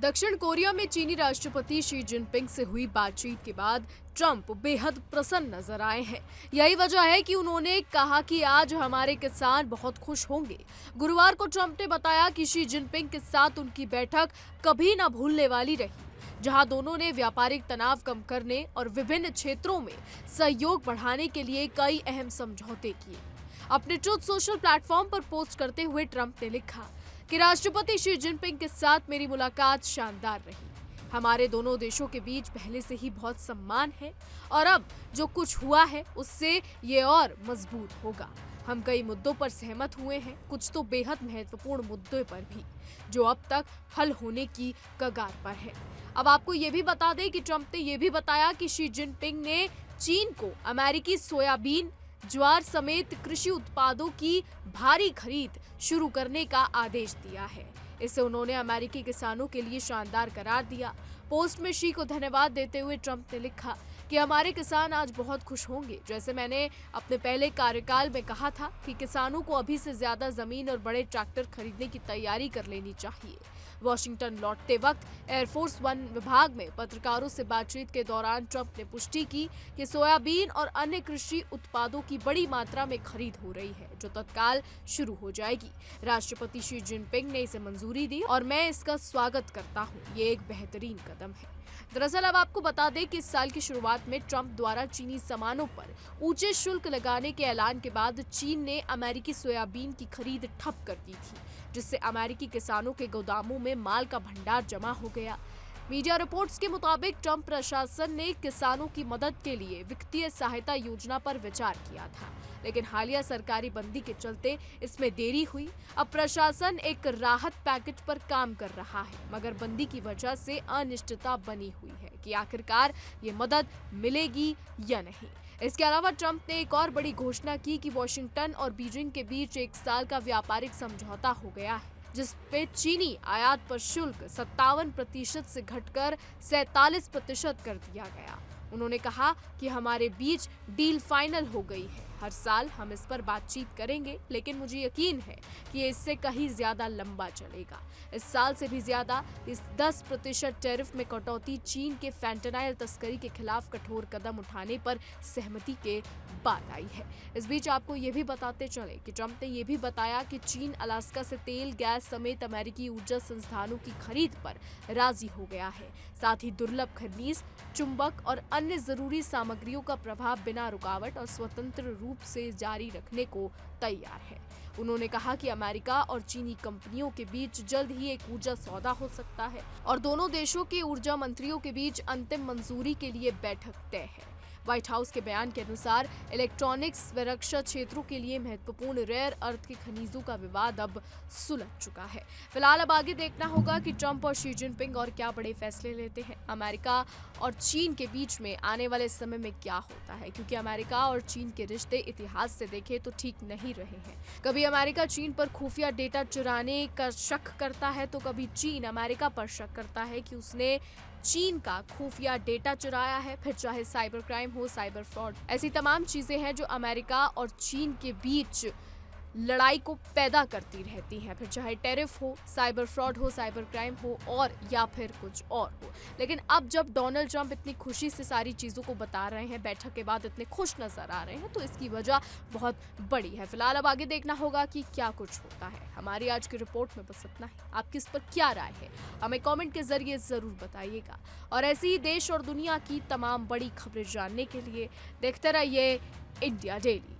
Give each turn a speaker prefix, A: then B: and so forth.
A: दक्षिण कोरिया में चीनी राष्ट्रपति शी जिनपिंग से हुई बातचीत के बाद ट्रंप बेहद प्रसन्न नजर आए हैं। यही वजह है कि उन्होंने कहा कि आज हमारे किसान बहुत खुश होंगे। गुरुवार को ट्रंप ने बताया कि शी जिनपिंग के साथ उनकी बैठक कभी न भूलने वाली रही, जहां दोनों ने व्यापारिक तनाव कम करने और विभिन्न क्षेत्रों में सहयोग बढ़ाने के लिए कई अहम समझौते किए। अपने ट्रुथ सोशल प्लेटफॉर्म पर पोस्ट करते हुए ट्रंप ने लिखा कि राष्ट्रपति शी जिनपिंग के साथ मेरी मुलाकात शानदार रही। हमारे दोनों देशों के बीच पहले से ही बहुत सम्मान है और अब जो कुछ हुआ है उससे ये और मजबूत होगा। हम कई मुद्दों पर सहमत हुए हैं, कुछ तो बेहद महत्वपूर्ण मुद्दों पर भी, जो अब तक हल होने की कगार पर है। अब आपको ये भी बता दें कि ट्रंप ने यह भी बताया कि शी जिनपिंग ने चीन को अमेरिकी सोयाबीन, ज्वार समेत कृषि उत्पादों की भारी खरीद शुरू करने का आदेश दिया है। इसे उन्होंने अमेरिकी किसानों के लिए शानदार करार दिया। पोस्ट में शी को धन्यवाद देते हुए ट्रंप ने लिखा कि हमारे किसान आज बहुत खुश होंगे। जैसे मैंने अपने पहले कार्यकाल में कहा था कि किसानों को अभी से ज्यादा जमीन और बड़े ट्रैक्टर खरीदने की तैयारी कर लेनी चाहिए। वॉशिंगटन लौटते वक्त एयरफोर्स वन विभाग में पत्रकारों से बातचीत के दौरान ट्रंप ने पुष्टि की कि सोयाबीन और अन्य कृषि उत्पादों की बड़ी मात्रा में खरीद हो रही है, जो तत्काल शुरू हो जाएगी। राष्ट्रपति शी जिनपिंग ने इसे मंजूरी दी और मैं इसका स्वागत करता हूँ। ये एक बेहतरीन कदम है। दरअसल अब आपको बता दें कि इस साल की शुरुआत में ट्रंप द्वारा चीनी सामानों पर ऊंचे शुल्क लगाने के ऐलान के बाद चीन ने अमेरिकी सोयाबीन की खरीद ठप कर दी थी, जिससे अमेरिकी किसानों के गोदामों में माल का भंडार जमा हो गया। मीडिया रिपोर्ट्स के मुताबिक ट्रंप प्रशासन ने किसानों की मदद के लिए वित्तीय सहायता योजना पर विचार किया था, लेकिन हालिया सरकारी बंदी के चलते इसमें देरी हुई। अब प्रशासन एक राहत पैकेज पर काम कर रहा है, मगर बंदी की वजह से अनिश्चितता बनी हुई है कि आखिरकार ये मदद मिलेगी या नहीं। इसके अलावा ट्रंप ने एक और बड़ी घोषणा की कि वॉशिंगटन और बीजिंग के बीच 1 साल का व्यापारिक समझौता हो गया है, जिस पे चीनी आयात पर शुल्क 57% से घटकर 47% कर दिया गया। उन्होंने कहा कि हमारे बीच डील फाइनल हो गई है। हर साल हम इस पर बातचीत करेंगे, लेकिन मुझे यकीन है कि ये इससे कहीं ज्यादा लंबा चलेगा। इस साल से भी ज्यादा। इस 10% टैरिफ में कटौती चीन के फैंटेनाइल तस्करी के खिलाफ कठोर कदम उठाने पर सहमति के बाद आई है। इस बीच आपको ये भी बताते चले कि ट्रंप ने यह भी बताया कि चीन अलास्का से तेल, गैस समेत अमेरिकी ऊर्जा संस्थानों की खरीद पर राजी हो गया है। साथ ही दुर्लभ खनिज, चुंबक और अन्य जरूरी सामग्रियों का प्रभाव बिना रुकावट और स्वतंत्र रूप से जारी रखने को तैयार है। उन्होंने कहा कि अमेरिका और चीनी कंपनियों के बीच जल्द ही एक ऊर्जा सौदा हो सकता है और दोनों देशों के ऊर्जा मंत्रियों के बीच अंतिम मंजूरी के लिए बैठक तय है। व्हाइट हाउस के बयान के अनुसार इलेक्ट्रॉनिक्स व रक्षा क्षेत्रों के लिए महत्वपूर्ण रेयर अर्थ के खनिजों का विवाद अब सुलझ चुका है। फिलहाल अब आगे देखना होगा कि ट्रंप और शी जिनपिंग और क्या बड़े फैसले लेते हैं। अमेरिका और चीन के बीच में आने वाले समय में क्या होता है, क्योंकि अमेरिका और चीन के रिश्ते इतिहास से देखें तो ठीक नहीं रहे हैं। कभी अमेरिका चीन पर खुफिया डेटा चुराने का शक करता है, तो कभी चीन अमेरिका पर शक करता है कि उसने चीन का खुफिया डेटा चुराया है। फिर चाहे साइबर क्राइम हो, साइबर फ्रॉड, ऐसी तमाम चीजें हैं जो अमेरिका और चीन के बीच लड़ाई को पैदा करती रहती हैं। फिर चाहे टैरिफ हो, साइबर फ्रॉड हो, साइबर क्राइम हो और या फिर कुछ और हो। लेकिन अब जब डोनाल्ड ट्रंप इतनी खुशी से सारी चीज़ों को बता रहे हैं, बैठक के बाद इतने खुश नजर आ रहे हैं, तो इसकी वजह बहुत बड़ी है। फिलहाल अब आगे देखना होगा कि क्या कुछ होता है। हमारी आज की रिपोर्ट में बस इतना ही। आपकी इस पर क्या राय है, हमें कॉमेंट के जरिए ज़रूर बताइएगा। और ऐसी ही देश और दुनिया की तमाम बड़ी खबरें जानने के लिए देखते रहिए इंडिया डेली।